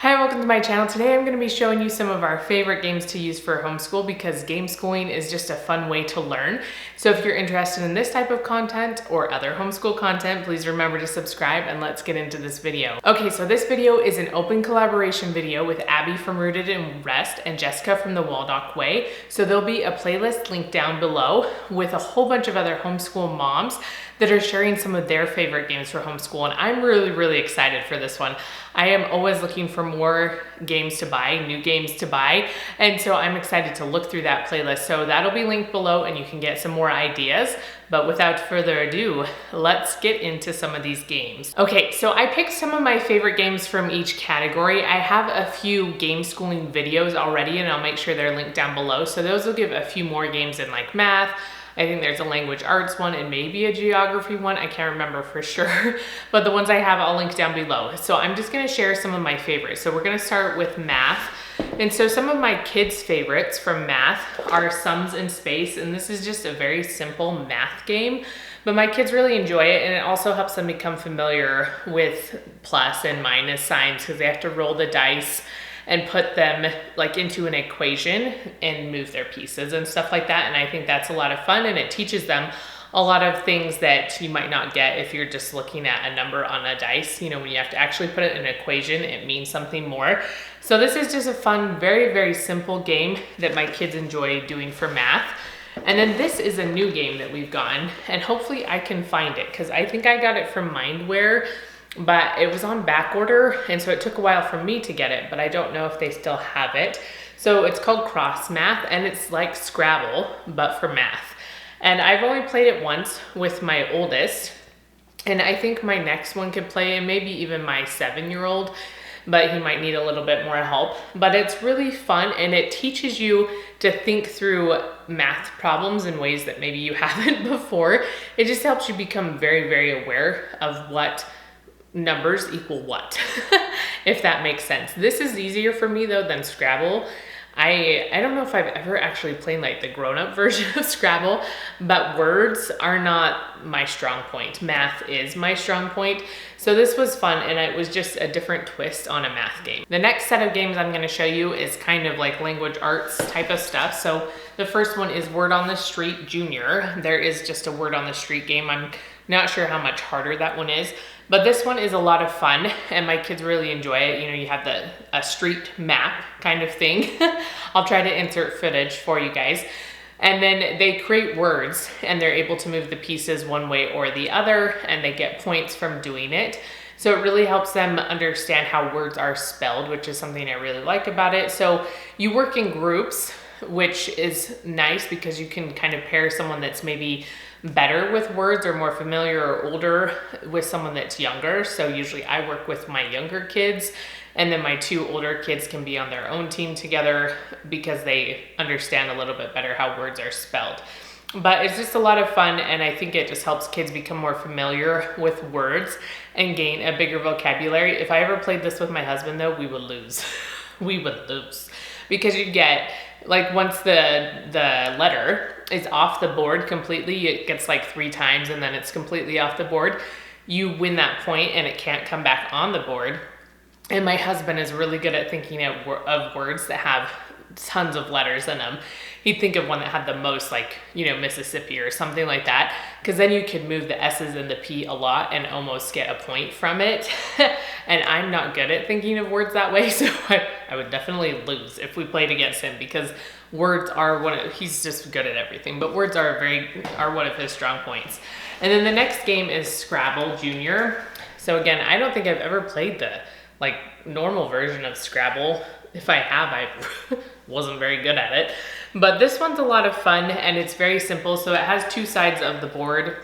Hi, welcome to my channel. Today I'm going to be showing you some of our favorite games to use for homeschool because game schooling is just a fun way to learn. So if you're interested in this type of content or other homeschool content, please remember to subscribe and let's get into this video. Okay, so this video is an open collaboration video with Abby from Rooted in Rest and Jessica from the Waldock Way. So there'll be a playlist linked down below with a whole bunch of other homeschool moms that are sharing some of their favorite games for homeschool, and I'm really excited for this one. I am always looking for more games to buy, new games to buy, and so I'm excited to look through that playlist. So that'll be linked below and you can get some more ideas. But without further ado, let's get into some of these games. Okay, so I picked some of my favorite games from each category. I have a few game schooling videos already and I'll make sure they're linked down below. So those will give a few more games in like math. I think there's a language arts one and maybe a geography one. I can't remember for sure, but the ones I have, I'll link down below. So I'm just gonna share some of my favorites. So we're gonna start with math. And so some of my kids' favorites from math are Sums in Space. And this is just a very simple math game, but my kids really enjoy it. And it also helps them become familiar with plus and minus signs because they have to roll the dice and put them like into an equation and move their pieces and stuff like that. And I think that's a lot of fun and it teaches them a lot of things that you might not get if you're just looking at a number on a dice. You know, when you have to actually put it in an equation, it means something more. So this is just a fun, very simple game that my kids enjoy doing for math. And then this is a new game that we've gotten and hopefully I can find it because I think I got it from Mindware, but it was on back order and so it took a while for me to get it, but I don't know if they still have it. So it's called Cross Math and it's like Scrabble but for math. And I've only played it once with my oldest and I think my next one could play it, maybe even my 7-year-old, but he might need a little bit more help. But it's really fun and it teaches you to think through math problems in ways that maybe you haven't before. It just helps you become very aware of what numbers equal what, if that makes sense. This is easier for me though than Scrabble. I don't know if I've ever actually played like the grown-up version of Scrabble, but words are not my strong point. Math is my strong point. So this was fun and it was just a different twist on a math game. The next set of games I'm gonna show you is kind of like language arts type of stuff. So the first one is Word on the Street Junior. There is just a word on the street game. I'm not sure how much harder that one is, but this one is a lot of fun and my kids really enjoy it. You know, you have a street map kind of thing. I'll try to insert footage for you guys. And then they create words and they're able to move the pieces one way or the other and they get points from doing it. So it really helps them understand how words are spelled, which is something I really like about it. So you work in groups, which is nice because you can kind of pair someone that's maybe better with words or more familiar or older with someone that's younger. So usually I work with my younger kids and then my 2 older kids can be on their own team together because they understand a little bit better how words are spelled. But it's just a lot of fun and I think it just helps kids become more familiar with words and gain a bigger vocabulary. If I ever played this with my husband though, we would lose. We would lose because you get like once the letter is off the board completely, it gets like 3 times and then it's completely off the board. You win that point and it can't come back on the board. And my husband is really good at thinking of words that have tons of letters in them. He'd think of one that had the most, like, you know, Mississippi or something like that, because then you could move the S's and the P a lot and almost get a point from it. And I'm not good at thinking of words that way, so I would definitely lose if we played against him because words are he's just good at everything, but words are one of his strong points. And then the next game is Scrabble Junior. So again, I don't think I've ever played the like normal version of Scrabble. If I have, I wasn't very good at it. But this one's a lot of fun and it's very simple. So it has 2 sides of the board.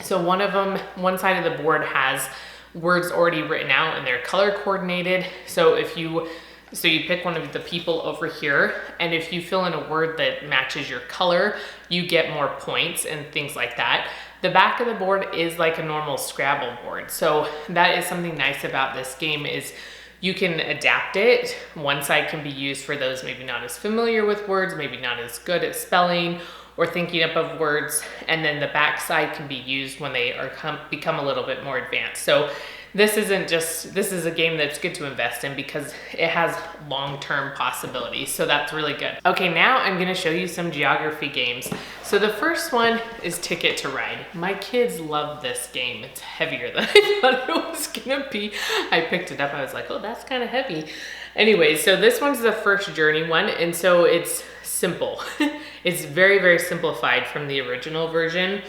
So one side of the board has words already written out and they're color coordinated. So you pick one of the people over here and if you fill in a word that matches your color, you get more points and things like that. The back of the board is like a normal Scrabble board. So that is something nice about this game is you can adapt it. One side can be used for those maybe not as familiar with words, maybe not as good at spelling or thinking up of words. And then the back side can be used when they become a little bit more advanced. So this is a game that's good to invest in because it has long-term possibilities. So that's really good. Okay, now I'm gonna show you some geography games. So the first one is Ticket to Ride. My kids love this game. It's heavier than I thought it was gonna be. I picked it up, I was like, oh, that's kind of heavy. Anyway, so this one's the first Journey one, and so it's simple. It's very, very simplified from the original version.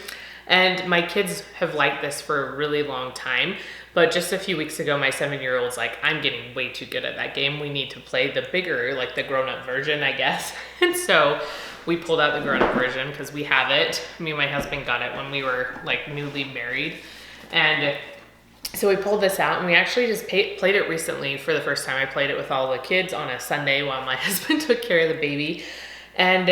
And my kids have liked this for a really long time. But just a few weeks ago, my 7-year-old's like, I'm getting way too good at that game. We need to play the bigger, like the grown-up version, I guess. And so we pulled out the grown-up version because we have it. Me and my husband got it when we were like newly married. And so we pulled this out and we actually just played it recently for the first time. I played it with all the kids on a Sunday while my husband took care of the baby. And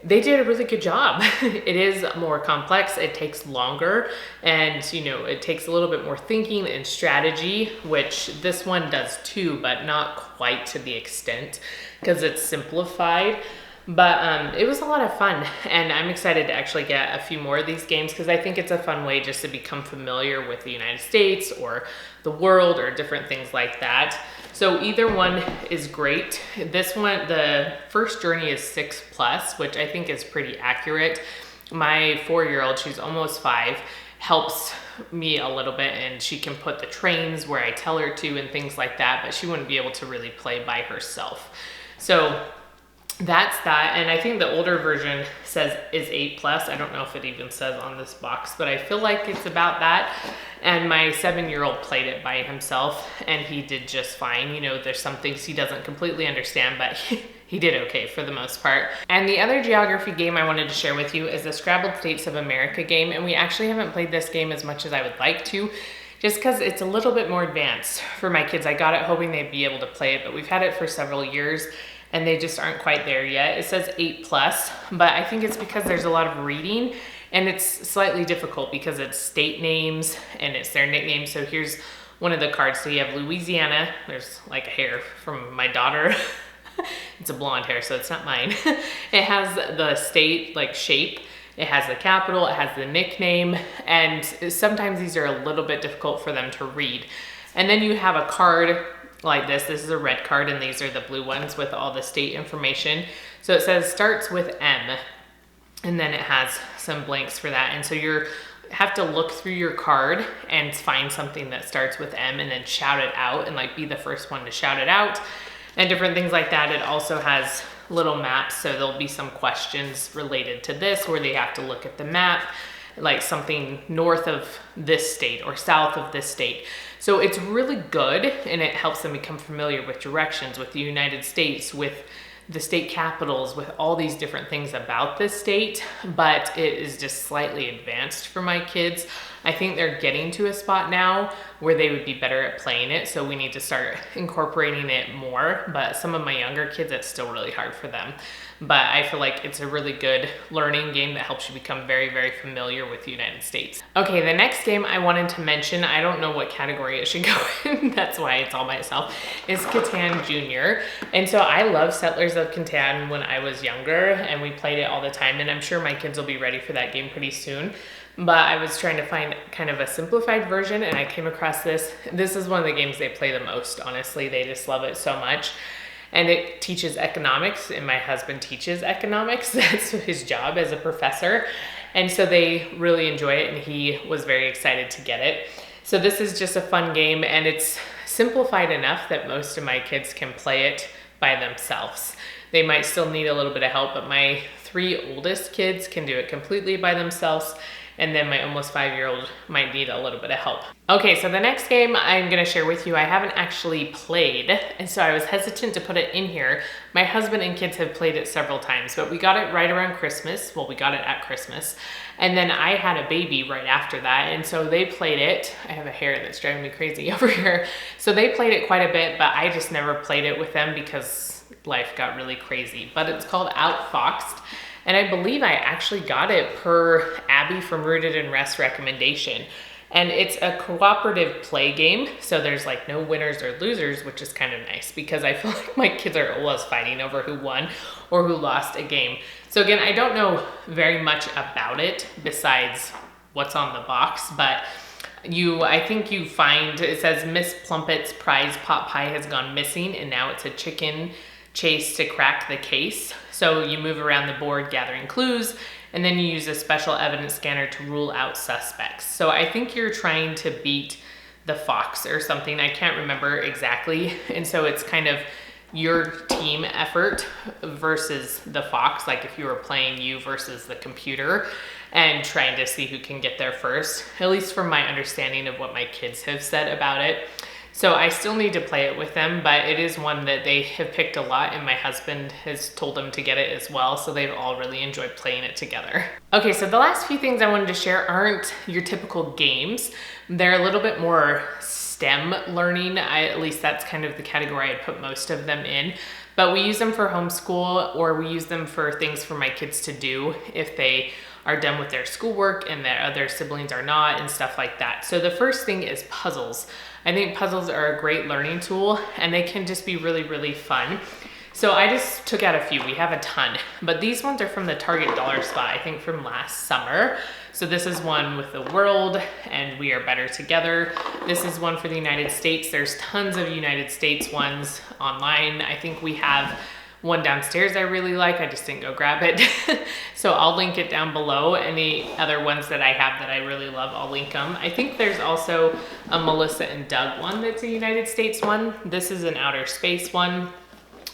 they did a really good job. It is more complex, it takes longer, and you know, it takes a little bit more thinking and strategy, which this one does too, but not quite to the extent because it's simplified. But it was a lot of fun, and I'm excited to actually get a few more of these games because I think it's a fun way just to become familiar with the United States or the world or different things like that. So either one is great. This one, the first Journey is 6+, which I think is pretty accurate. My 4-year-old, she's almost 5, helps me a little bit, and she can put the trains where I tell her to and things like that, but she wouldn't be able to really play by herself. So that's that, and I think the older version is 8+. I don't know if it even says on this box, but I feel like it's about that. And my 7-year-old played it by himself, and he did just fine. You know, there's some things he doesn't completely understand, but he did okay for the most part. And the other geography game I wanted to share with you is the Scrabbled States of America game, and we actually haven't played this game as much as I would like to, just because it's a little bit more advanced for my kids. I got it hoping they'd be able to play it, but we've had it for several years, and they just aren't quite there yet. It says 8+, but I think it's because there's a lot of reading, and it's slightly difficult because it's state names and it's their nicknames. So here's one of the cards. So you have Louisiana. There's like a hair from my daughter. It's a blonde hair, so it's not mine. It has the state like shape. It has the capital, it has the nickname, and sometimes these are a little bit difficult for them to read. And then you have a card like this. This is a red card, and these are the blue ones with all the state information. So it says starts with M, and then it has some blanks for that. And so you have to look through your card and find something that starts with M and then shout it out and like be the first one to shout it out and different things like that. It also has little maps, so there'll be some questions related to this where they have to look at the map, like something north of this state or south of this state. So it's really good, and it helps them become familiar with directions, with the United States, with the state capitals, with all these different things about this state, but it is just slightly advanced for my kids. I think they're getting to a spot now where they would be better at playing it, so we need to start incorporating it more. But some of my younger kids, it's still really hard for them. But I feel like it's a really good learning game that helps you become very, very familiar with the United States. Okay, the next game I wanted to mention, I don't know what category it should go in, that's why it's all by itself, is Catan Junior. And so I love Settlers of Catan when I was younger, and we played it all the time, and I'm sure my kids will be ready for that game pretty soon. But I was trying to find kind of a simplified version, and I came across this. This is one of the games they play the most, honestly. They just love it so much. And it teaches economics, and my husband teaches economics. That's his job as a professor. And so they really enjoy it, and he was very excited to get it. So this is just a fun game, and it's simplified enough that most of my kids can play it by themselves. They might still need a little bit of help, but my 3 oldest kids can do it completely by themselves. And then my almost 5-year-old might need a little bit of help. Okay, so the next game I'm gonna share with you, I haven't actually played, and so I was hesitant to put it in here. My husband and kids have played it several times, but we got it right around Christmas. Well, we got it at Christmas. And then I had a baby right after that, and so they played it. I have a hair that's driving me crazy over here. So they played it quite a bit, but I just never played it with them because life got really crazy. But it's called Outfoxed. And I believe I actually got it per Abby from Rooted in Rest recommendation. And it's a cooperative play game. So there's like no winners or losers, which is kind of nice because I feel like my kids are always fighting over who won or who lost a game. So again, I don't know very much about it besides what's on the box, but I think you find, it says Miss Plumpett's prize pot pie has gone missing and now it's a chicken chase to crack the case. So you move around the board gathering clues, and then you use a special evidence scanner to rule out suspects. So I think you're trying to beat the fox or something. I can't remember exactly. And so it's kind of your team effort versus the fox, like if you were playing you versus the computer and trying to see who can get there first, at least from my understanding of what my kids have said about it. So I still need to play it with them, but it is one that they have picked a lot, and my husband has told them to get it as well, so they've all really enjoyed playing it together. Okay, so the last few things I wanted to share aren't your typical games. They're a little bit more STEM learning. At least that's kind of the category I'd put most of them in. But we use them for homeschool, or we use them for things for my kids to do if they are done with their schoolwork and their other siblings are not, and stuff like that. So the first thing is puzzles. I think puzzles are a great learning tool, and they can just be really, really fun. So I just took out a few. We have a ton, but these ones are from the Target dollar spot, I think from last summer. So this is one with the world and we are better together. This is one for the United States. There's tons of United States ones online. I think we have one downstairs I really like. I just didn't go grab it. So I'll link it down below. Any other ones that I have that I really love, I'll link them. I think there's also a Melissa and Doug one that's a United States one. This is an outer space one,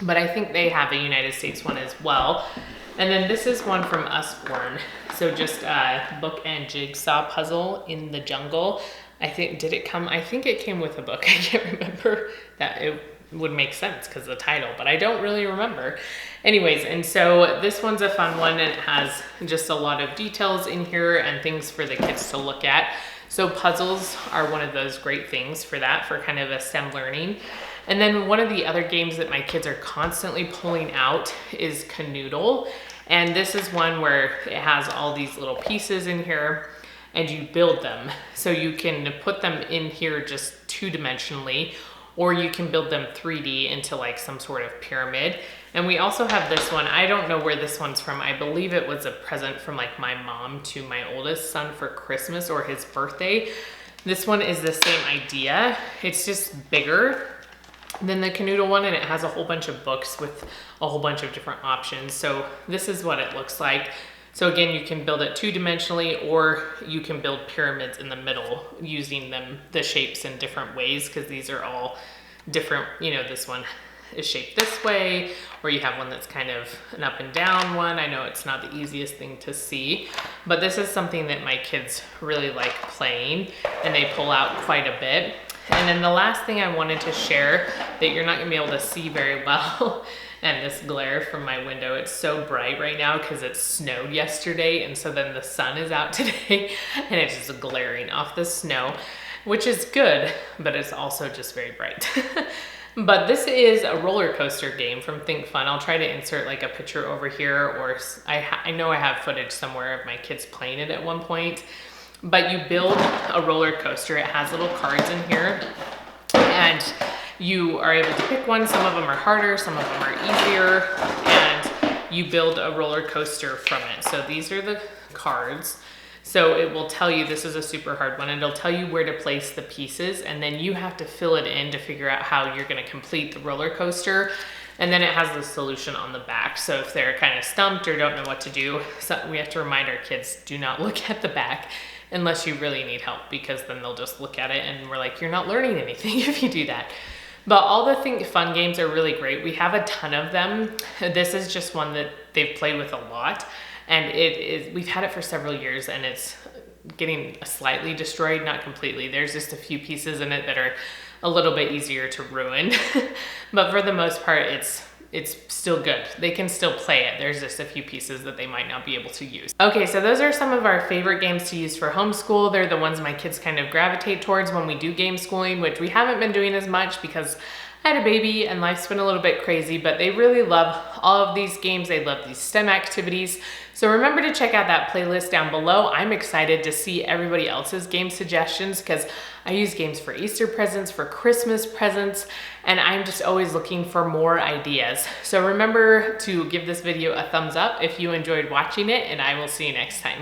but I think they have a United States one as well. And then this is one from Usborne. So just a book and jigsaw puzzle in the jungle. I think, did it come? I think it came with a book. I can't remember. That it would make sense because of the title, but I don't really remember. Anyways, and so this one's a fun one, and it has just a lot of details in here and things for the kids to look at. So puzzles are one of those great things for that, for kind of a STEM learning. And then one of the other games that my kids are constantly pulling out is Canoodle. And this is one where it has all these little pieces in here and you build them. So you can put them in here just two-dimensionally, or you can build them 3D into like some sort of pyramid. And we also have this one. I don't know where this one's from. I believe it was a present from like my mom to my oldest son for Christmas or his birthday. This one is the same idea. It's just bigger than the Canoodle one, and it has a whole bunch of books with a whole bunch of different options. So this is what it looks like. So again, you can build it two-dimensionally, or you can build pyramids in the middle using the shapes in different ways, because these are all different. You know, this one is shaped this way, or you have one that's kind of an up and down one. I know it's not the easiest thing to see, but this is something that my kids really like playing, and they pull out quite a bit. And then the last thing I wanted to share that you're not gonna be able to see very well, and this glare from my window, it's so bright right now because it snowed yesterday, and so then the sun is out today and it's just glaring off the snow, which is good, but it's also just very bright. But this is a roller coaster game from Think Fun. I'll try to insert like a picture over here, or I know I have footage somewhere of my kids playing it at one point. But you build a roller coaster. It has little cards in here, and you are able to pick one. Some of them are harder, some of them are easier, and you build a roller coaster from it. So these are the cards. So it will tell you, this is a super hard one, and it'll tell you where to place the pieces, and then you have to fill it in to figure out how you're gonna complete the roller coaster. And then it has the solution on the back. So if they're kind of stumped or don't know what to do, so we have to remind our kids, do not look at the back unless you really need help, because then they'll just look at it and we're like, you're not learning anything if you do that. But all the Think Fun games are really great. We have a ton of them. This is just one that they've played with a lot, and we've had it for several years, and it's getting slightly destroyed, not completely. There's just a few pieces in it that are a little bit easier to ruin. But for the most part, it's still good. They can still play it. There's just a few pieces that they might not be able to use. Okay, so those are some of our favorite games to use for homeschool. They're the ones my kids kind of gravitate towards when we do game schooling, which we haven't been doing as much because I had a baby and life's been a little bit crazy, but they really love all of these games. They love these STEM activities. So remember to check out that playlist down below. I'm excited to see everybody else's game suggestions, because I use games for Easter presents, for Christmas presents, and I'm just always looking for more ideas. So remember to give this video a thumbs up if you enjoyed watching it, and I will see you next time.